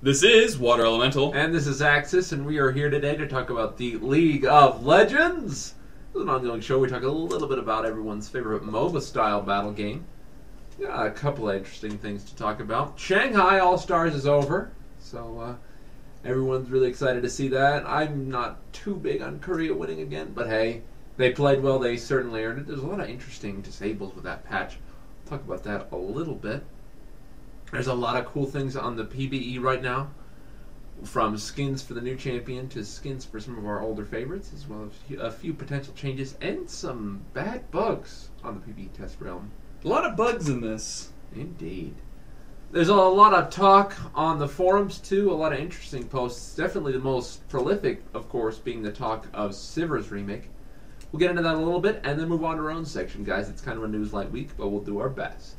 This is Water Elemental. And this is Axis, and we are here today to talk about the League of Legends. This is an ongoing show. We talk a little bit about everyone's favorite MOBA-style battle game. Yeah, a couple of interesting things to talk about. Shanghai Allstars is over, so everyone's really excited to see that. I'm not too big on Korea winning again, but hey, they played well. They certainly earned it. There's a lot of interesting disables with that patch. I'll talk about that a little bit. There's a lot of cool things on the PBE right now, from skins for the new champion to skins for some of our older favorites, as well as a few potential changes and some bad bugs on the PBE test realm. A lot of bugs in this. Indeed. There's a lot of talk on the forums, too, a lot of interesting posts. Definitely the most prolific, of course, being the talk of Sivir's remake. We'll get into that a little bit and then move on to our own section, guys. It's kind of a news-light week, but we'll do our best.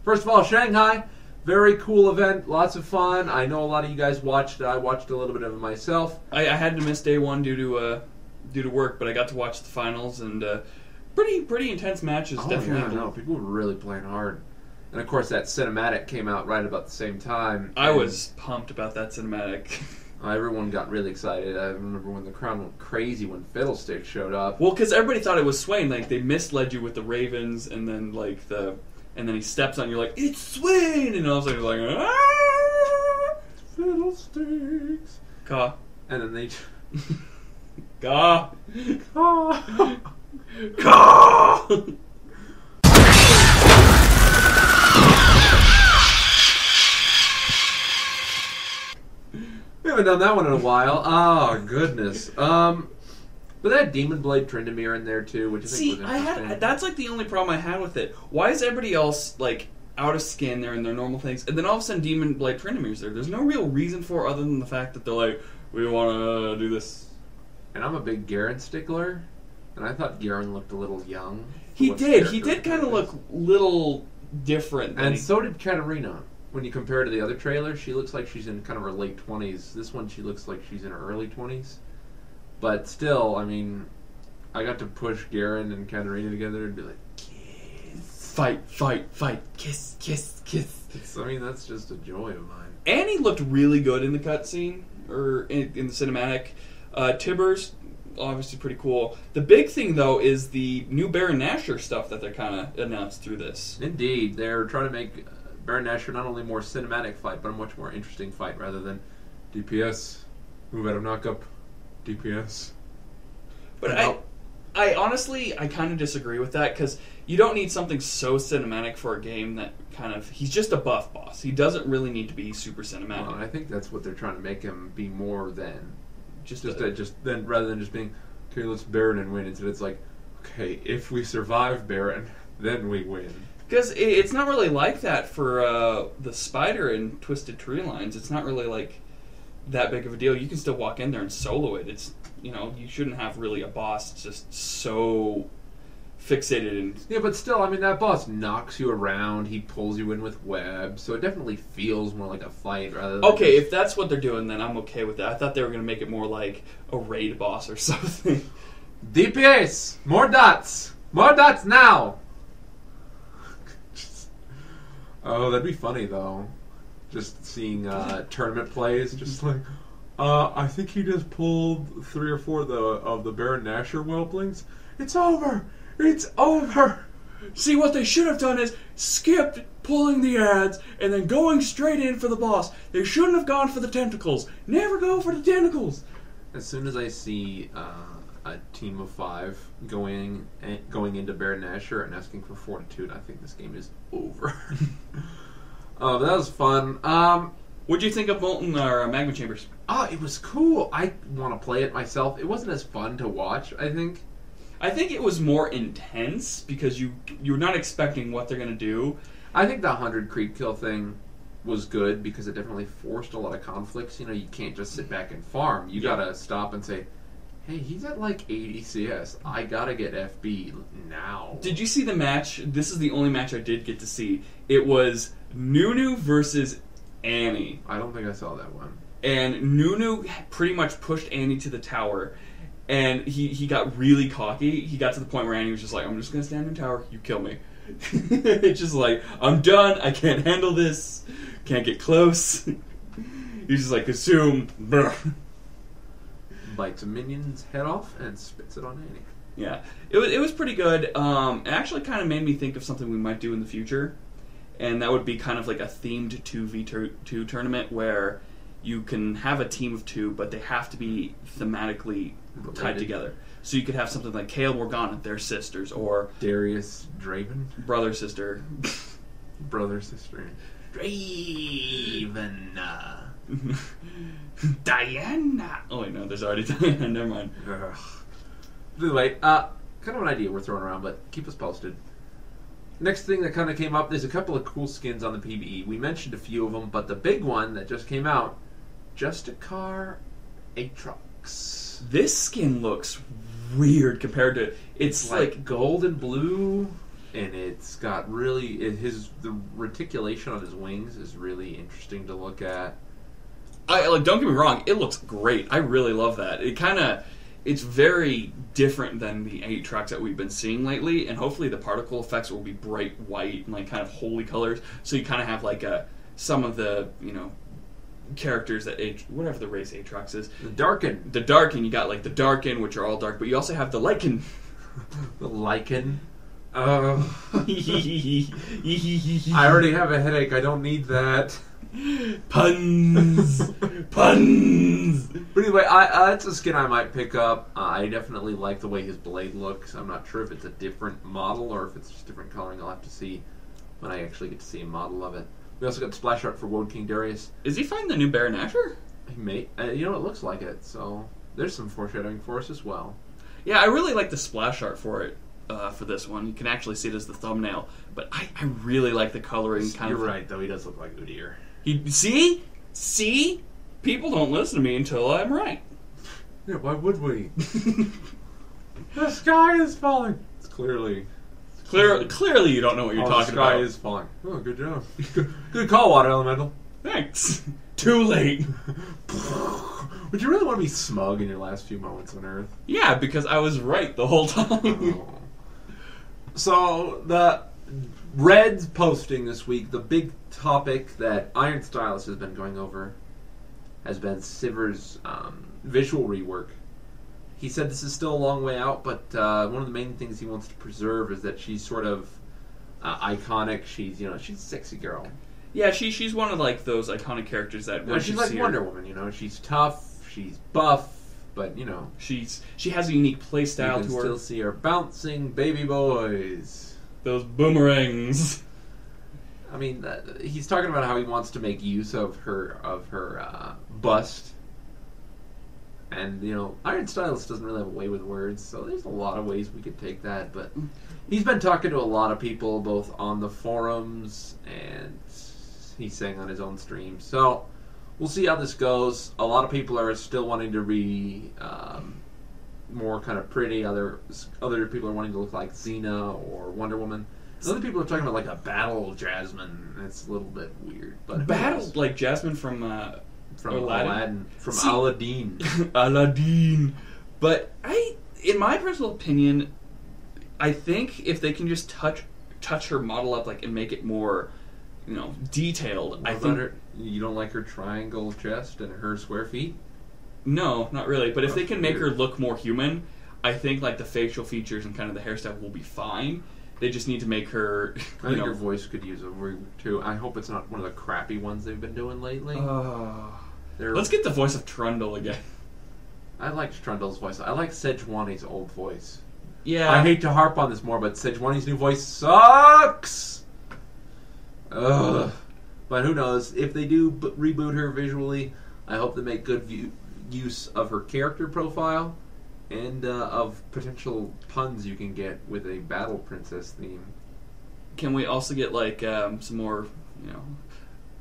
First of all, Shanghai. Very cool event, lots of fun. I know a lot of you guys watched it. I watched a little bit of it myself. I had to miss day one due to work, but I got to watch the finals and pretty intense matches. Oh, definitely. yeah, no, people were really playing hard. And of course, that Cinimatic came out right about the same time. I was pumped about that Cinematic. Everyone got really excited. I remember when the crowd went crazy when Fiddlestick showed up. Well, because everybody thought it was Swain. Like, they misled you with the Ravens, and then and then he steps on you like, it's Swain! And all of a sudden you're like, ah! Fiddlesticks. Caw. And then they... Caw. Caw. Caw. We haven't done that one in a while. Oh, goodness. But they had Demon Blade Tryndamere in there too, which I think was interesting. That's like the only problem I had with it. Why is everybody else like out of skin there in their normal things, and then all of a sudden Demon Blade Tryndamere's there? There's no real reason for it other than the fact that they're like, we want to do this. And I'm a big Garen stickler, and I thought Garen looked a little young. He did kind of look little different. And so did Katarina. When you compare her to the other trailer, she looks like she's in kind of her late 20s. This one, she looks like she's in her early 20s. But still, I mean, I got to push Garen and Katarina together and be like, kiss. Fight, kiss. I mean, that's just a joy of mine. Annie looked really good in the cutscene, or in the cinematic. Tibbers, obviously pretty cool. The big thing, though, is the new Baron Nashor stuff that they're kind of announced through this. Indeed. They're trying to make Baron Nashor not only more cinematic fight, but a much more interesting fight rather than DPS. Move out of knock-up. DPS. But I honestly, I kind of disagree with that, because you don't need something so cinematic for a game that kind of... He's just a buff boss. He doesn't really need to be super cinematic. Well, I think that's what they're trying to make him be more than... Then rather than just being, okay, let's Baron and win. Instead it's like, okay, if we survive Baron, then we win. Because it's not really like that for the Spider and Twisted Tree Lines. It's not really like that big of a deal. You can still walk in there and solo it. It's, you shouldn't have really a boss just so fixated in... Yeah, but still, I mean, that boss knocks you around, he pulls you in with webs, so it definitely feels more like a fight rather than... Okay, if that's what they're doing, then I'm okay with that. I thought they were going to make it more like a raid boss or something. DPS! More dots! More dots now! Oh, that'd be funny, though. Just seeing tournament plays, just like... I think he just pulled 3 or 4 of the Baron Nashor whelplings. It's over! It's over! See, what they should have done is skipped pulling the ads and then going straight in for the boss. They shouldn't have gone for the tentacles. Never go for the tentacles! As soon as I see a team of 5 going into Baron Nashor and asking for Fortitude, I think this game is over. But that was fun. What'd you think of Molten or Magma Chambers? It was cool. I want to play it myself. It wasn't as fun to watch, I think. I think it was more intense because you're not expecting what they're going to do. I think the 100 creep kill thing was good because it definitely forced a lot of conflicts. You can't just sit back and farm. You gotta stop and say, hey, he's at like 80 CS. I gotta get FB now. Did you see the match? This is the only match I did get to see. It was Nunu versus Annie. I don't think I saw that one. And Nunu pretty much pushed Annie to the tower. And he got really cocky. He got to the point where Annie was just like, I'm just going to stand in the tower. You kill me. It's just like, I'm done. I can't handle this. Can't get close. He's just like, consume. Bites a minion's head off and spits it on Annie. Yeah, it was pretty good. It actually kind of made me think of something we might do in the future, and that would be kind of like a themed 2v2 tournament where you can have a team of 2, but they have to be thematically tied together. So you could have something like Kale Morgana, they're sisters, or Darius Draven, brother sister, brother sister, Draven. Diana. Oh wait, no, there's already Diana. Never mind. Ugh. Anyway, kind of an idea we're throwing around, but keep us posted. Next thing that kind of came up, there's a couple of cool skins on the PvE. We mentioned a few of them, but the big one that just came out, Justicar Aatrox. This skin looks weird compared to... It's like gold and blue, and it's got really... the reticulation on his wings is really interesting to look at. Don't get me wrong, it looks great. I really love that. It's very different than the Aatrox that we've been seeing lately, and hopefully the particle effects will be bright white and like kind of holy colors, so you kind of have like some of the, characters that whatever the race Aatrox is. The Darken. The Darken, you got like the Darken, which are all dark, but you also have the Lycan. The Lycan. I already have a headache. I don't need that. Puns. Puns. But anyway, it's a skin I might pick up. I definitely like the way his blade looks. I'm not sure if it's a different model or if it's just different coloring. I'll have to see when I actually get to see a model of it. We also got splash art for Woad King Darius. Is he fighting the new Baron Nashor? He may. It looks like it. So there's some foreshadowing for us as well. Yeah, I really like the splash art for it. For this one, you can actually see it as the thumbnail, but I really like the coloring. You're right, though. He does look like Udyr. See, people don't listen to me until I'm right. Yeah, why would we? The sky is falling. It's clearly you don't know what you're talking about. The sky is falling. Oh, good job. Good call, Water Elemental. Thanks. Too late. Would you really want to be smug in your last few moments on Earth? Yeah, because I was right the whole time. Oh. So, the Reds posting this week, the big topic that Iron Stylus has been going over has been Sivir's visual rework. He said this is still a long way out, but one of the main things he wants to preserve is that she's sort of iconic. She's a sexy girl. Yeah, she's one of like those iconic characters that when she's like Wonder Woman. She's tough, she's buff, but she has a unique play style to her. You can still see her bouncing baby boys. Those boomerangs. I mean, he's talking about how he wants to make use of her bust. And, Iron Stylus doesn't really have a way with words, so there's a lot of ways we could take that. But he's been talking to a lot of people, both on the forums and he's saying on his own stream. So we'll see how this goes. A lot of people are still wanting to be more kind of pretty. Other people are wanting to look like Xena or Wonder Woman. Other people are talking about like a battle Jasmine. It's a little bit weird. But battle like Jasmine from Aladdin. From Aladdin. Aladdin. But in my personal opinion, I think if they can just touch her model up and make it more, detailed. I think you don't like her triangle chest and her square feet? No, not really. But if they can make her look more human, I think the facial features and kind of the hairstyle will be fine. They just need to make her. I think her voice could use a rework too. I hope it's not one of the crappy ones they've been doing lately. Let's get the voice of Trundle again. I liked Trundle's voice. I like Sejuani's old voice. Yeah. I hate to harp on this more, but Sejuani's new voice sucks. Ugh. But who knows? If they do reboot her visually, I hope they make good use of her character profile and of potential puns you can get with a battle princess theme. Can we also get some more,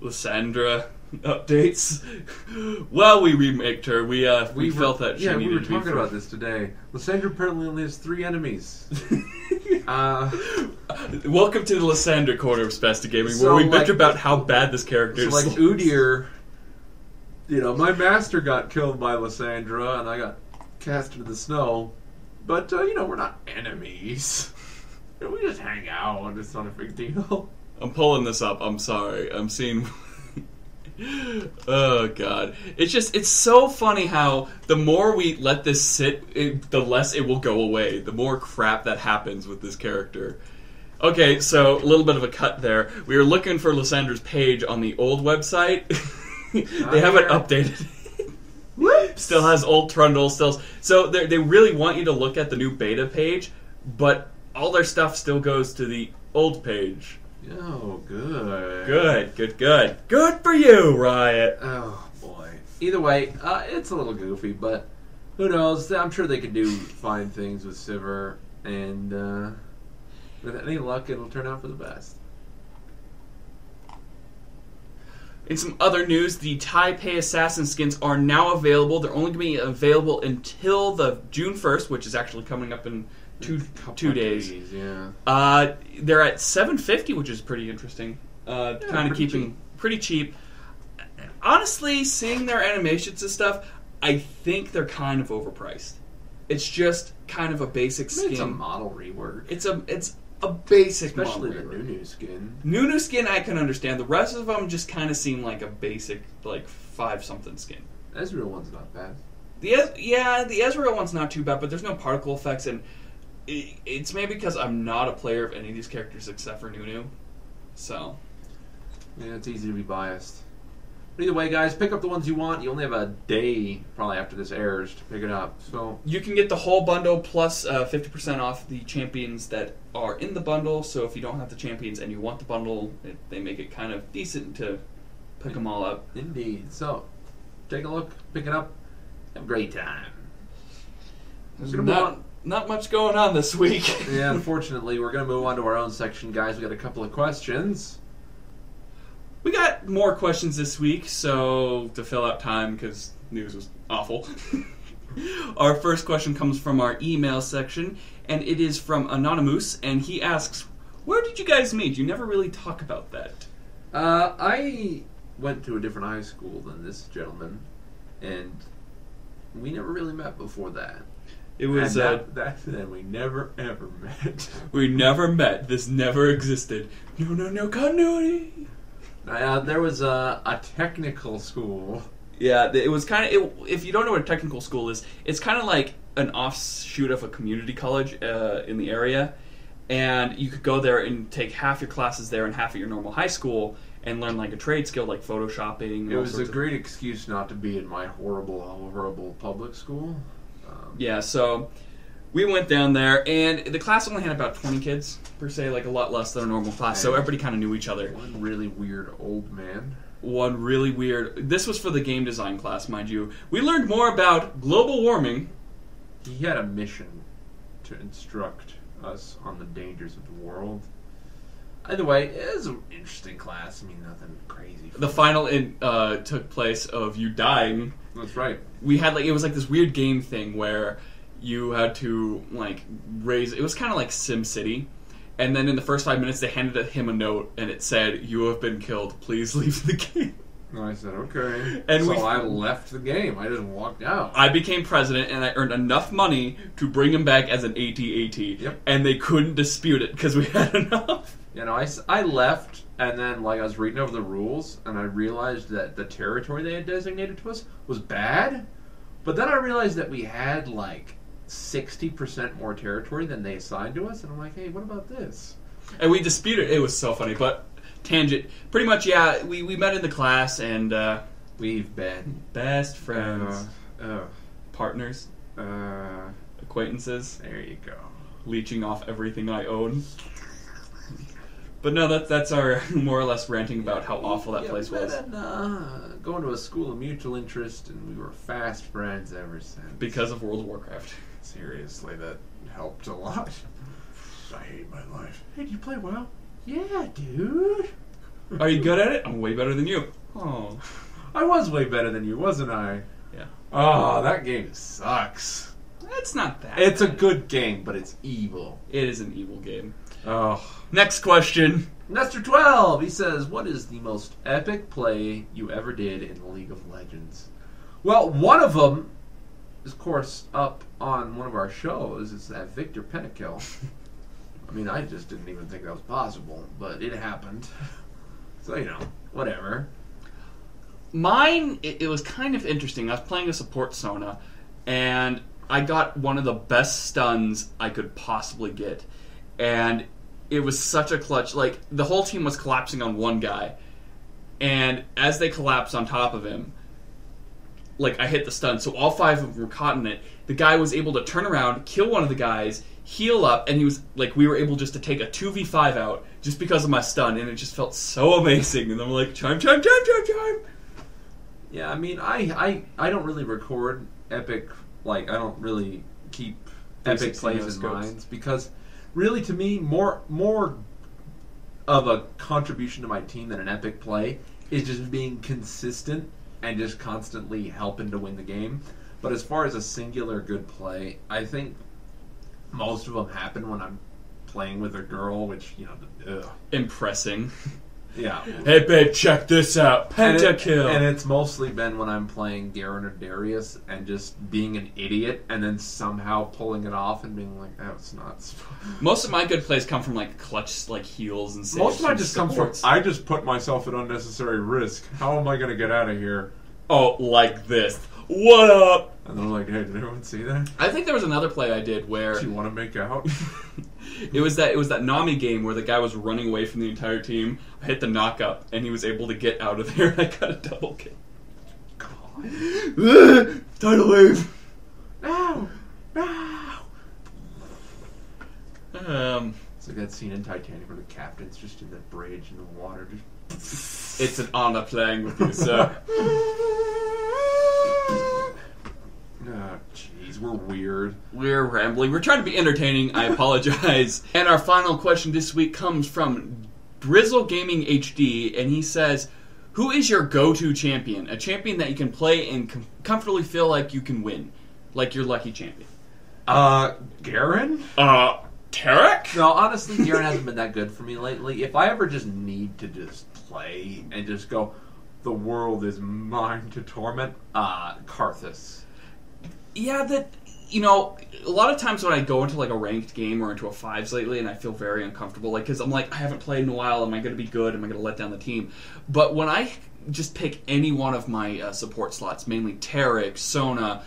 Lysandra updates? Well, we remaked her. We felt that she needed to be. Yeah, we were talking about this today. Lysandra apparently only has 3 enemies. Welcome to the Lysandra corner of Spastic Gaming, where we bitch about how bad this character is. So Udyr, my master got killed by Lysandra, and I got cast into the snow. But, we're not enemies. We just hang out. It's not a big deal. I'm pulling this up. I'm sorry. I'm seeing... Oh god, it's so funny how the more we let this sit, the less it will go away. The more crap that happens with this character. Okay, so a little bit of a cut there. We were looking for Lysandra's page on the old website. They haven't updated it. Still has old Trundle. So they really want you to look at the new beta page, but all their stuff still goes to the old page. Oh, good. Good for you, Riot. Oh, boy. Either way, it's a little goofy, but who knows? I'm sure they could do fine things with Sivir, and with any luck, it'll turn out for the best. In some other news, the Taipei Assassin skins are now available. They're only going to be available until the June 1st, which is actually coming up in two days. Yeah. They're at $750, which is pretty interesting. Kind of keeping pretty cheap. Honestly, seeing their animations and stuff, I think they're kind of overpriced. It's just kind of a basic skin. It's a model rework. It's a basic, especially model the rework. Nunu skin. Nunu skin, I can understand. The rest of them just kind of seem like a basic, like 5-something skin. Ezreal one's not bad. The Ezreal one's not too bad, but there's no particle effects, and it's maybe because I'm not a player of any of these characters except for Nunu. So, yeah, it's easy to be biased. But either way, guys, pick up the ones you want. You only have a day, probably after this airs, to pick it up. So you can get the whole bundle plus 50% off the champions that are in the bundle. So if you don't have the champions and you want the bundle, they make it kind of decent to pick them all up. Indeed. So take a look, pick it up, have a great time. There's not much going on this week. Yeah, unfortunately, we're going to move on to our own section, guys. We got a couple of questions. We got more questions this week, so to fill out time, because news was awful. Our first question comes from our email section, and it is from Anonymous, and he asks, where did you guys meet? You never really talk about that. I went to a different high school than this gentleman, and we never really met before that. It was then we never ever met. We never met. This never existed. No continuity. There was a technical school. Yeah, it was kind of. If you don't know what a technical school is, it's kind of like an offshoot of a community college in the area, and you could go there and take half your classes there and half at your normal high school and learn like a trade skill like photoshopping. It was a great excuse not to be in my horrible public school. Yeah, so we went down there, and the class only had about 20 kids, per se, like a lot less than a normal class, so everybody kind of knew each other. One really weird old man. One really weird... This was for the game design class, mind you. We learned more about global warming. He had a mission to instruct us on the dangers of the world. Either way, it was an interesting class. I mean, nothing crazy. The final took place of you dying. That's right. We had it was like this weird game thing where you had to raise. It was kind of like SimCity, and then in the first 5 minutes they handed him a note and it said, "You have been killed. Please leave the game." And I said, "Okay." And so I left the game. I just walked out. I became president and I earned enough money to bring him back as an AT-AT. Yep. And they couldn't dispute it because we had enough. You know, I left, and then I was reading over the rules, and I realized that the territory they had designated to us was bad. But then I realized that we had 60% more territory than they assigned to us, and I'm like, hey, what about this? And we disputed. It was so funny, but tangent. Pretty much, yeah. We met in the class, and we've been best friends, partners, acquaintances. There you go. Leeching off everything I own. But no, that's our more or less ranting about how awful that place was. And, going to a school of mutual interest, and we were fast friends ever since. Because of World of Warcraft. Seriously, that helped a lot. I hate my life. Hey, do you play WoW? Yeah, dude. Are you good at it? I'm way better than you. Oh. I was way better than you, wasn't I? Yeah. Oh, that game sucks. It's not that. It's a good game, but it's evil. It is an evil game. Oh. Next question. Nestor12, he says, what is the most epic play you ever did in League of Legends? Well, one of them is, of course, up on one of our shows. It's that Victor Pentakill. I mean, I just didn't even think that was possible, but it happened. So, whatever. Mine, it was kind of interesting. I was playing a support Sona, and I got one of the best stuns I could possibly get. And it was such a clutch. Like, the whole team was collapsing on one guy. And as they collapsed on top of him, like, I hit the stun. So all 5 of them were caught in it. The guy was able to turn around, kill one of the guys, heal up, and he was, like, we were able just to take a 2v5 out just because of my stun. And it just felt so amazing. And I'm like, chime, chime, chime, chime, chime. Yeah, I mean, I don't really record epic, like, I don't really keep epic plays in mind, because really, to me, more of a contribution to my team than an epic play is just being consistent and just constantly helping to win the game. But as far as a singular good play, I think most of them happen when I'm playing with a girl, which, you know, impressing. Yeah. Hey babe, check this out. Pentakill. And it's mostly been when I'm playing Garen or Darius and just being an idiot and then somehow pulling it off and being like, that's nuts. Most of my good plays come from like clutch, like heals and saves. Most of mine just comes from, I just put myself at unnecessary risk. How am I going to get out of here? Oh, like this. What up? And they're like, hey, did anyone see that? I think there was another play I did where... Do you want to make out? It was that Nami game where the guy was running away from the entire team. I hit the knock up, and he was able to get out of there, and I got a double kill. God. Tidal wave! No! No! It's like that scene in Titanic where the captain's just in the bridge in the water. Just... It's an honor playing with you, sir. Oh, jeez, we're weird. We're rambling. We're trying to be entertaining. I apologize. And our final question this week comes from Brizzle Gaming HD, and he says, who is your go-to champion? A champion that you can play and comfortably feel like you can win. Like your lucky champion. Garen? Tarek? No, honestly, Garen hasn't been that good for me lately. If I ever just need to just play and just go, the world is mine to torment, Karthus. Yeah, you know, a lot of times when I go into like a ranked game or into a 5s lately and I feel very uncomfortable, like, because I'm like, I haven't played in a while, am I going to be good, am I going to let down the team? But when I just pick any one of my support slots, mainly Tarek, Sona,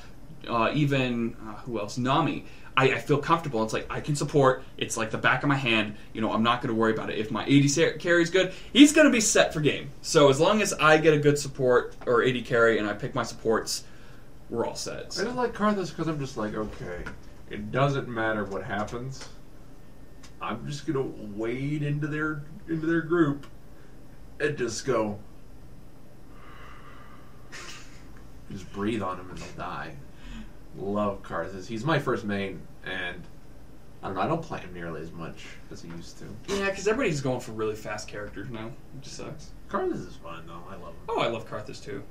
even, who else, Nami, I feel comfortable. It's like, I can support, it's like the back of my hand, you know, I'm not going to worry about it. If my AD carry's good, he's going to be set for game. So as long as I get a good support, or AD carry, and I pick my supports, we're all set. So. I just like Karthus because I'm just like, okay, it doesn't matter what happens. I'm just gonna wade into their group and just go, just breathe on them and they'll die. Love Karthus. He's my first main, and I don't know. I don't play him nearly as much as I used to. Yeah, because everybody's going for really fast characters now. It just sucks. Karthus is fun though. I love him. Oh, I love Karthus too.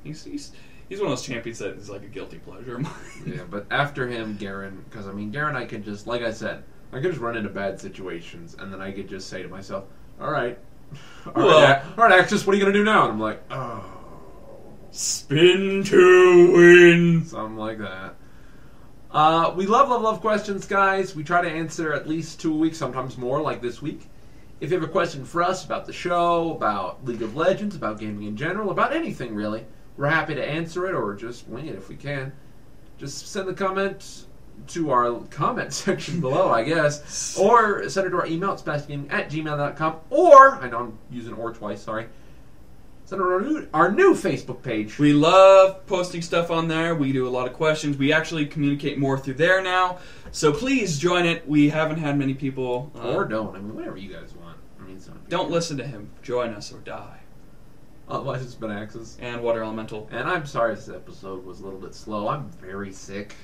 He's one of those champions that is like a guilty pleasure of mine. Yeah, but after him, Garen, because I mean, Garen, I could just, like I said, I could just run into bad situations, and then I could just say to myself, all right, Axis, what are you going to do now? And I'm like, oh. Spin to win. Something like that. We love questions, guys. We try to answer at least 2 a week, sometimes more, like this week. If you have a question for us about the show, about League of Legends, about gaming in general, about anything really, we're happy to answer it, or just wing it if we can. Just send the comment to our comment section below, I guess. Or send it to our email, it's spasticgaming@gmail.com. Or, I know I'm using or twice, sorry. Send it to our new Facebook page. We love posting stuff on there. We do a lot of questions. We actually communicate more through there now. So please join it. We haven't had many people. Or don't. I mean, whatever you guys want. I mean, don't listen to him. Join us or die. Otherwise, it's been Axis. And Water Elemental. And I'm sorry this episode was a little bit slow. I'm very sick.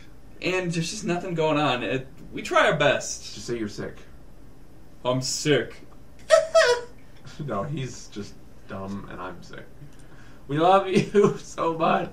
And there's just nothing going on. We try our best. Just say you're sick. I'm sick. No, he's just dumb and I'm sick. We love you so much.